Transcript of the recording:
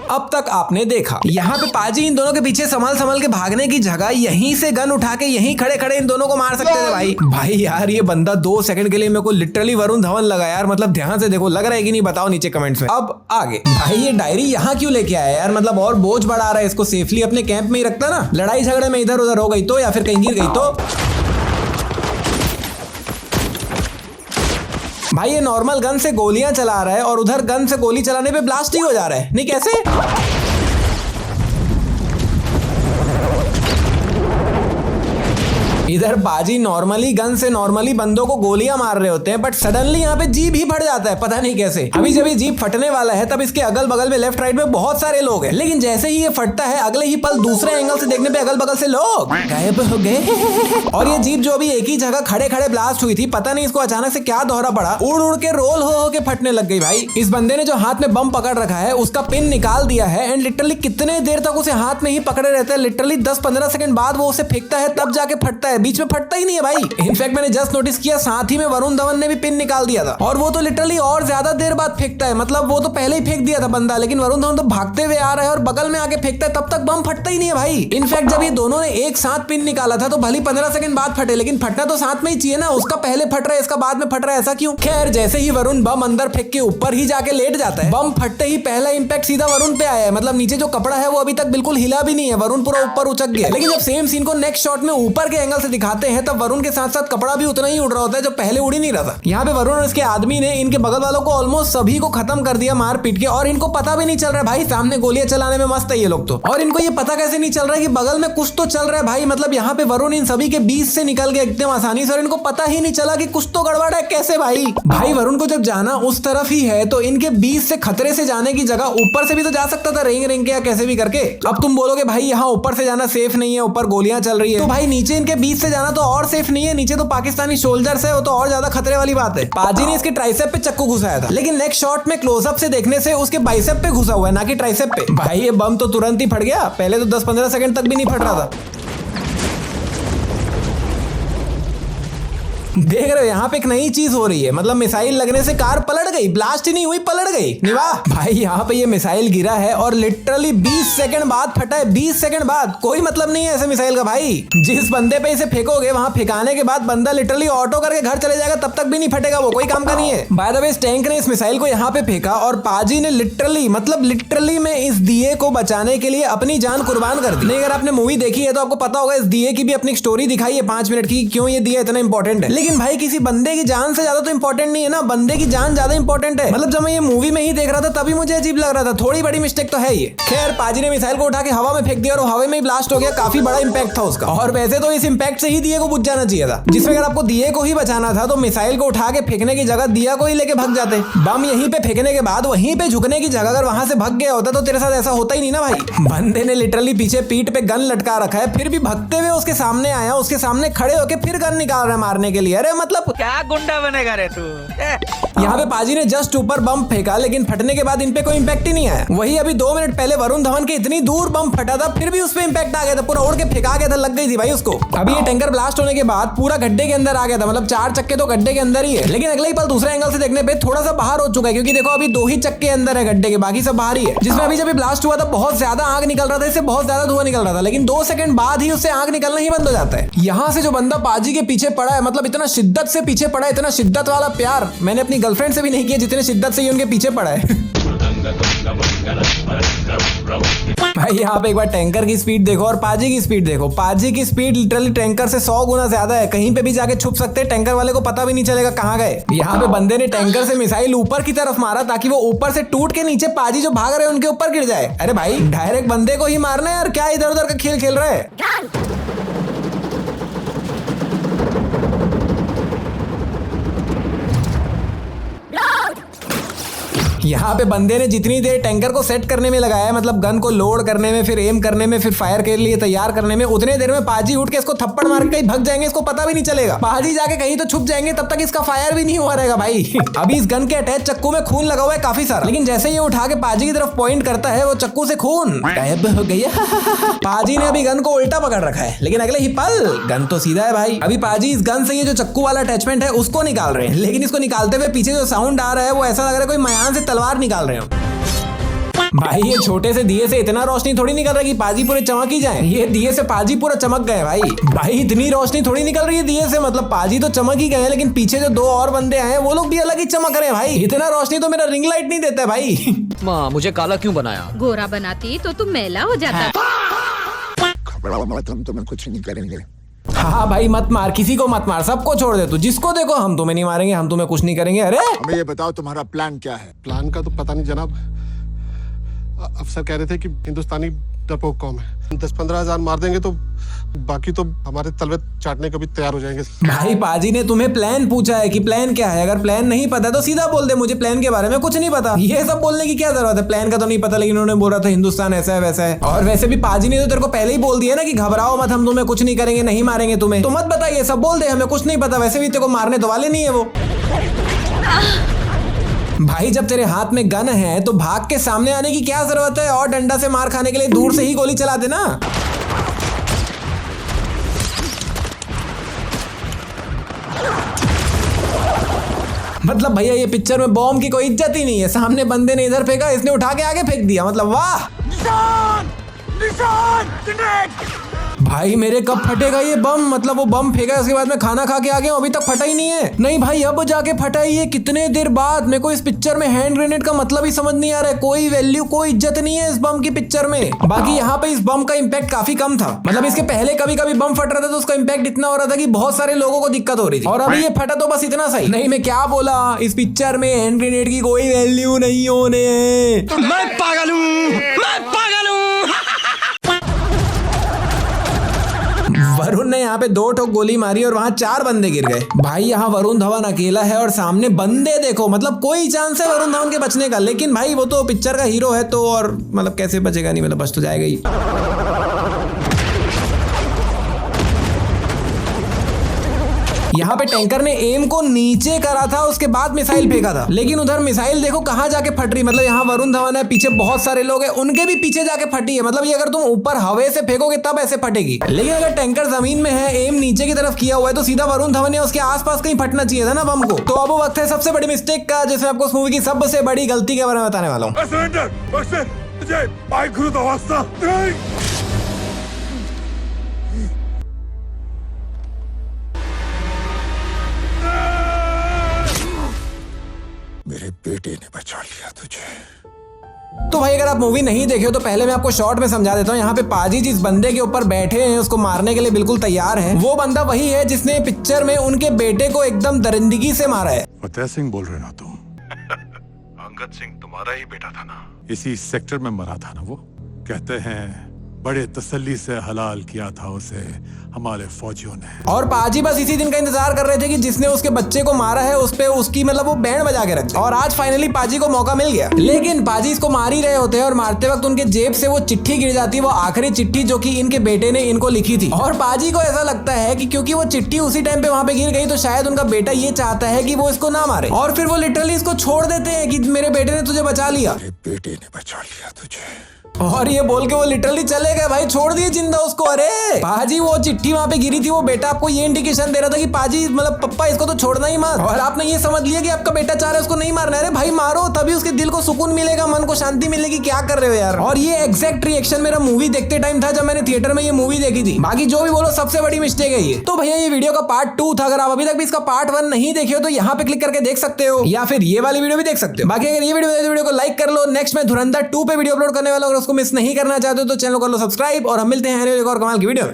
अब तक आपने देखा। यहाँ पे पाजी इन दोनों के पीछे संभल के भागने की जगह यहीं से गन उठा के यहीं खड़े खड़े इन दोनों को मार सकते थे भाई यार ये बंदा 2 सेकंड के लिए मेरे को लिटरली वरुण धवन लगा यार। मतलब ध्यान से देखो, लग रहा है कि नहीं बताओ नीचे कमेंट्स में। अब आगे भाई ये डायरी यहाँ क्यों लेके आया यार? मतलब और बोझ बढ़ा रहा है, इसको सेफली अपने कैंप में ही रखता ना। लड़ाई झगड़े में इधर उधर हो गई तो, या फिर कहीं गिर गई तो। भाई ये नॉर्मल गन से गोलियां चला रहा है और उधर गन से गोली चलाने पे ब्लास्ट ही हो जा रहा है। नहीं कैसे? इधर बाजी नॉर्मली गन से नॉर्मली बंदों को गोलियां मार रहे होते हैं, बट सडनली यहाँ पे जीप ही फट जाता है, पता नहीं कैसे। अभी जब ये जीप फटने वाला है तब इसके अगल बगल में लेफ्ट राइट में बहुत सारे लोग हैं, लेकिन जैसे ही ये फटता है अगले ही पल दूसरे एंगल से देखने पे अगल बगल से लोग गायब हो गए। और ये जीप जो अभी एक ही जगह खड़े खड़े ब्लास्ट हुई थी, पता नहीं इसको अचानक से क्या दौरा पड़ा, उड़ उड़ के रोल हो के फटने लग गई भाई। इस बंदे ने जो हाथ में बम पकड़ रखा है उसका पिन निकाल दिया है एंड लिटरली कितने देर तक उसे हाथ में ही पकड़े रहते हैं। लिटरली 10-15 सेकंड बाद वो उसे फेंकता है तब जाके फटता है, बीच में फटता ही नहीं है भाई। इनफैक्ट मैंने जस्ट नोटिस किया साथ ही में वरुण धवन ने भी पिन निकाल दिया था, और वो तो लिटरली और ज्यादा देर बाद फेंकता है। मतलब वो तो पहले ही फेंक दिया था बंदा, लेकिन वरुण धवन तो भागते हुए आ रहा है और बगल में आके फेंकता है, तब तक बम फटता ही नहीं है भाई। इनफैक्ट जब ये दोनों ने एक साथ पिन निकाला था तो भली 15 सेकंड बाद फटे, लेकिन फटना तो साथ में ही चाहिए ना। उसका पहले फट रहा है, इसका बाद में फट रहा है, ऐसा क्यों? खैर जैसे ही वरुण बम अंदर फेंक के ऊपर ही जाके लेट जाता है, बम फटते ही पहला इंपैक्ट सीधा वरुण पे आया है। मतलब नीचे जो कपड़ा है वो अभी तक बिल्कुल हिला भी नहीं है, वरुण पूरा ऊपर उचक गया। लेकिन जब सेम सीन को नेक्स्ट शॉट में ऊपर के एंगल से दिखाते हैं तब वरुण के साथ साथ कपड़ा भी उतना ही उड़ रहा होता है जो पहले उड़ ही नहीं रहा था। यहाँ पे वरुण और इसके आदमी ने इनके बगल वालों को ऑलमोस्ट सभी को खत्म कर दिया मार पीट के, और इनको पता भी नहीं चल रहा है भाई। सामने गोलियां चलाने में मस्त है ये लोग तो, और इनको ये पता कैसे नहीं चल रहा है कि बगल में कुछ तो चल रहा है भाई। मतलब यहाँ पे वरुण इन सभी के बीच से निकल गया एकदम आसानी से, और इनको पता ही नहीं चला कि कुछ तो गड़बड़ है। कैसे भाई वरुण को जब जाना उस तरफ ही है तो इनके बीच से खतरे से जाने की जगह ऊपर से भी तो जा सकता था, रेंग रेंग के या कैसे भी करके। अब तुम बोलोगे भाई यहाँ ऊपर से जाना सेफ नहीं है, ऊपर गोलियां चल रही है, तो भाई नीचे इनके बीच से जाना तो और सेफ नहीं है। नीचे तो पाकिस्तानी सोल्जर्स है, वो तो और ज्यादा खतरे वाली बात है। पाजी ने इसके ट्राइसेप पे चक्कू घुसाया था, लेकिन नेक्स्ट शॉट में क्लोजअप से देखने से उसके बाइसेप पे घुसा हुआ है, ना कि ट्राइसेप पे। भाई ये बम तो तुरंत ही फट गया, पहले तो 10-15 सेकंड तक भी नहीं फट रहा था। देख रहे हो यहाँ पे एक नई चीज हो रही है। मतलब मिसाइल लगने से कार पलट गई, ब्लास्ट ही नहीं हुई, पलट गई। निवाह भाई यहाँ पे ये मिसाइल गिरा है और लिटरली 20 सेकंड बाद फटा है। 20 सेकंड बाद, कोई मतलब नहीं है ऐसे मिसाइल का भाई। जिस बंदे पे इसे फेंकोगे वहां फेंकाने के बाद बंदा लिटरली ऑटो करके घर चले जाएगा, तब तक भी नहीं फटेगा, वो कोई काम का नहीं है। बाय द वे इस टैंक ने इस मिसाइल को यहाँ पे फेंका और पाजी ने लिटरली में इस दिए को बचाने के लिए अपनी जान कुर्बान कर दी। नहीं अगर आपने मूवी देखी है तो आपको पता होगा इस दिए की भी अपनी स्टोरी दिखाई है 5 मिनट की, क्यों ये दिया इतना इंपॉर्टेंट है। लेकिन भाई किसी बंदे की जान से ज्यादा तो इंपॉर्टेंट नहीं है ना, बंदे की जान ज्यादा इंपॉर्टेंट है। मतलब जब मैं ये मूवी में ही देख रहा था तभी मुझे अजीब लग रहा था, थोड़ी बड़ी मिस्टेक तो है ये। खैर पाजी ने मिसाइल को उठा के हवा में फेंक दिया और हवा में ही ब्लास्ट हो गया। काफी बड़ा इंपैक्ट था उसका, और वैसे तो इस इंपैक्ट से ही दिए को बुझ जाना चाहिए था, जिसमें अगर आपको दिए को ही बचाना था तो मिसाइल को उठा के फेंकने की जगह दिया को ही लेके भाग जाते। बम यहीं पे फेंकने के बाद वहीं पे झुकने की जगह अगर वहां से भाग गया होता तो तेरे साथ ऐसा होता ही नहीं ना भाई। बंदे ने लिटरली पीछे पीठ पे गन लटका रखा है, फिर भी भगते हुए उसके सामने आया, उसके सामने खड़े होके फिर गन निकाल रहा है मारने के लिए। अरे मतलब क्या गुंडा बनेगा रे तू। यहाँ पे पाजी ने जस्ट ऊपर बम फेंका, लेकिन फटने के बाद इन पे कोई इंपैक्ट ही नहीं आया। वही अभी 2 मिनट पहले वरुण धवन के इतनी दूर बम फटा था, फिर भी उस पे इंपैक्ट आ गया था, पूरा उड़ के फेंका गया था, लग गई थी भाई उसको। अभी ये टैंकर ब्लास्ट होने के बाद पूरा गड्ढे के अंदर आ गया था, मतलब 4 चक्के तो गड्ढे के अंदर ही है। लेकिन अगले ही पल दूसरे एंगल से देखने पे थोड़ा सा बाहर हो चुका है, क्योंकि देखो अभी 2 ही चक्के अंदर है गड्ढे के, बाकी सब बाहर ही है। जिसमें अभी जब ब्लास्ट हुआ था बहुत ज्यादा आग निकल रहा था, इससे बहुत ज्यादा धुआं निकल रहा था, लेकिन 2 सेकंड बाद ही उससे आग निकलना ही बंद हो जाता है। यहाँ से जो बंदा पाजी के पीछे पड़ा है, मतलब इतना शिद्दत से पीछे पड़ा है, इतना शिद्दत वाला प्यार मैंने अपनी गर्लफ्रेंड से भी नहीं किया जितने शिद्दत से ये उनके पीछे पड़ा है। भाई यहाँ पे एक बार टैंकर की स्पीड देखो और पाजी की स्पीड देखो। पाजी की स्पीड लिटरली टैंकर से 100 गुना ज्यादा है, कहीं पे भी जाके छुप सकते हैं, टैंकर वाले को पता भी नहीं चलेगा कहाँ गए। यहाँ पे बंदे ने टैंकर से मिसाइल ऊपर की तरफ मारा ताकि वो ऊपर से टूट के नीचे पाजी जो भाग रहे हैं उनके ऊपर गिर जाए। अरे भाई डायरेक्ट बंदे को ही मारना है यार, क्या इधर उधर का खेल खेल रहे हैं। यहाँ पे बंदे ने जितनी देर टैंकर को सेट करने में लगाया है, मतलब गन को लोड करने में, फिर एम करने में, फिर फायर के लिए तैयार करने में, उतने देर में पाजी उठ के इसको थप्पड़ मार के कहीं भग जाएंगे, इसको पता भी नहीं चलेगा। पाजी जाके कहीं तो छुप जाएंगे, तब तक इसका फायर भी नहीं हुआ रहेगा भाई। अभी इस गन के अटैच चक्कू में खून लगा हुआ है काफी सारा, लेकिन जैसे ये उठा के पाजी की तरफ पॉइंट करता है वो चक्कू से खून गायब हो गया। पाजी ने अभी गन को उल्टा पकड़ रखा है, लेकिन अगले ही पल गन तो सीधा है भाई। अभी पाजी इस गन से ये जो चक्कू वाला अटैचमेंट है उसको निकाल रहे हैं, लेकिन इसको निकालते हुए पीछे जो साउंड आ रहा है वो ऐसा लग रहा है कोई मयान से तलवार निकाल रहे हो। भाई ये छोटे से दिए से इतना रोशनी थोड़ी निकल रहा है कि पाजी पूरे चमक ही जाए। ये दिए से पाजी पूरा चमक गए भाई। भाई इतनी रोशनी थोड़ी निकल रही है दिए से, मतलब पाजी तो चमक ही गए हैं, लेकिन पीछे जो 2 और बंदे आए हैं वो लोग भी अलग ही चमक रहे हैं भाई। इतना रोशनी तो मेरा रिंग लाइट नहीं देता है भाई। माँ मुझे काला क्यों बनाया? गोरा बनाती तो तुम मैला हो जाता। तुम्हें कुछ नहीं करेंगे। हाँ भाई मत मार, किसी को मत मार, सबको छोड़ दे तू। जिसको देखो हम तुम्हें नहीं मारेंगे, हम तुम्हें कुछ नहीं करेंगे। अरे हमें ये बताओ तुम्हारा प्लान क्या है? प्लान का तो पता नहीं जनाब। अफसर कह रहे थे कि हिंदुस्तानी डरपोक कौम है, 10-15 हजार मार देंगे तो बाकी तो हमारे तलवे चाटने को भी तैयार हो जाएंगे। भाई पाजी ने तुम्हें प्लान पूछा है कि प्लान क्या है। अगर प्लान नहीं पता तो सीधा बोल दे मुझे प्लान के बारे में कुछ नहीं पता। ये सब बोलने की क्या जरूरत है? प्लान का तो नहीं पता, लेकिन उन्होंने बोला था हिंदुस्तान ऐसा है वैसा है। और वैसे भी पाजी ने तो तेरे को पहले ही बोल दिया ना कि घबराओ मत, हम तुम्हें कुछ नहीं करेंगे, नहीं मारेंगे तुम्हें। तो मत बता, ये सब बोल दे, हमें कुछ नहीं पता। वैसे भी तेरे को मारने तो वाले नहीं है वो। भाई जब तेरे हाथ में गन है तो भाग के सामने आने की क्या जरूरत है? और डंडा से मार खाने के लिए दूर से ही गोली चला देना। मतलब भैया ये पिक्चर में बॉम्ब की कोई इज्जत ही नहीं है। सामने बंदे ने इधर फेंका, इसने उठा के आगे फेंक दिया। मतलब वाह भाई मेरे कब फटेगा ये बम? मतलब वो बम फेंका उसके बाद में खाना खा के आ गया, अभी तक फटा ही नहीं है। नहीं भाई अब जाके फटा ही है, कितने देर बाद। मेरे को इस पिक्चर में हैंड ग्रेनेड का मतलब ही समझ नहीं आ रहा है। कोई वैल्यू कोई इज्जत नहीं है इस बम की पिक्चर में। बाकी यहाँ पे इस बम का इम्पैक्ट काफी कम था। मतलब इसके पहले कभी कभी बम फट रहा था तो उसका इम्पैक्ट इतना हो रहा था कि बहुत सारे लोगों को दिक्कत हो रही थी। और अभी ये फटा तो बस इतना सही। नहीं मैं क्या बोला, इस पिक्चर में हैंड ग्रेनेड की कोई वैल्यू नहीं होने है। मैं पागल हूँ, मैं पागल हूँ। वरुण ने यहाँ पे 2 ठोक गोली मारी और वहां 4 बंदे गिर गए। भाई यहाँ वरुण धवन अकेला है और सामने बंदे देखो, मतलब कोई चांस है वरुण धवन के बचने का। लेकिन भाई वो तो पिक्चर का हीरो है तो, और मतलब कैसे बचेगा? नहीं मतलब बच तो जाएगा ही। यहाँ पे टैंकर ने एम को नीचे करा था, उसके बाद मिसाइल फेंका था, लेकिन उधर मिसाइल देखो कहाँ जाके फट रही। मतलब यहाँ वरुण धवन है, पीछे बहुत सारे लोग हैं, उनके भी पीछे जाके फटी है। मतलब ये अगर तुम ऊपर हवे से फेंकोगे तब ऐसे फटेगी, लेकिन अगर टैंकर जमीन में है, एम नीचे की तरफ किया हुआ है, तो सीधा वरुण धवन या उसके आसपास कहीं फटना चाहिए था ना बम को। तो अब वक्त है सबसे बड़ी मिस्टेक का, जिसमें आपको इस मूवी की सबसे बड़ी गलती के बारे में बताने वाला हूँ। मेरे बेटे ने बचा लिया तुझे। तो भाई अगर आप मूवी नहीं देखे हो तो पहले मैं आपको शॉर्ट में समझा देता हूँ। यहाँ पे पाजी जिस बंदे के ऊपर बैठे हैं, उसको मारने के लिए बिल्कुल तैयार हैं। वो बंदा वही है जिसने पिक्चर में उनके बेटे को एकदम दरिंदगी से मारा है। फतेह सिंह बोल रहे ना तुम? अंगद सिंह तुम्हारा ही बेटा था ना? इसी सेक्टर में मरा था ना वो? कहते हैं बड़े तसल्ली से हलाल किया था उसे हमारे फौजियों ने। और पाजी बस इसी दिन का इंतजार कर रहे थे कि जिसने उसके बच्चे को मारा है उस पे उसकी मतलब वो बैंड बजा के रखे। और आज फाइनली पाजी को मौका मिल गया। लेकिन पाजी इसको मार ही रहे होते हैं और मारते वक्त उनके जेब से वो चिट्ठी गिर जाती है, वो आखिरी चिट्ठी जो कि इनके बेटे ने इनको लिखी थी। और पाजी को ऐसा लगता है कि क्योंकि वो चिट्ठी उसी टाइम पे वहां पे गिर गई तो शायद उनका बेटा ये चाहता है कि वो इसको ना मारे। और फिर वो लिटरली इसको छोड़ देते हैं कि मेरे बेटे ने तुझे बचा लिया, मेरे बेटे ने बचा लिया तुझे। और ये बोल के वो लिटरली चले गए भाई, छोड़ दिए जिंदा उसको। अरे पाजी वो चिट्ठी वहां पे गिरी थी, वो बेटा आपको ये इंडिकेशन दे रहा था कि पाजी मतलब पप्पा इसको तो छोड़ना ही मत। और आपने ये समझ लिया कि आपका बेटा चाह रहा है उसको नहीं मारना है। अरे भाई मारो, तभी उसके दिल को सुकून मिलेगा, मन को शांति मिलेगी। क्या कर रहे हो यार? और ये एग्जैक्ट रिएक्शन मेरा मूवी देखते टाइम था जब मैंने थिएटर में ये मूवी देखी थी। बाकी जो भी बोलो सबसे बड़ी मिस्टेक है ये। तो भैया ये वीडियो का पार्ट 2 था। अगर आप अभी तक भी इसका पार्ट 1 नहीं देखे हो तो यहाँ पे क्लिक करके देख सकते हो, या फिर ये वाली वीडियो भी देख सकते हो। बाकी अगर ये वीडियो को लाइक कर लो। नेक्स्ट मैं धुरंधर 2 पे वीडियो अपलोड करने वाला हूं, अगर उसको मिस नहीं करना चाहते हो तो चैनल कर लो सब्सक्राइब। और हम मिलते हैं एक और कमाल की वीडियो।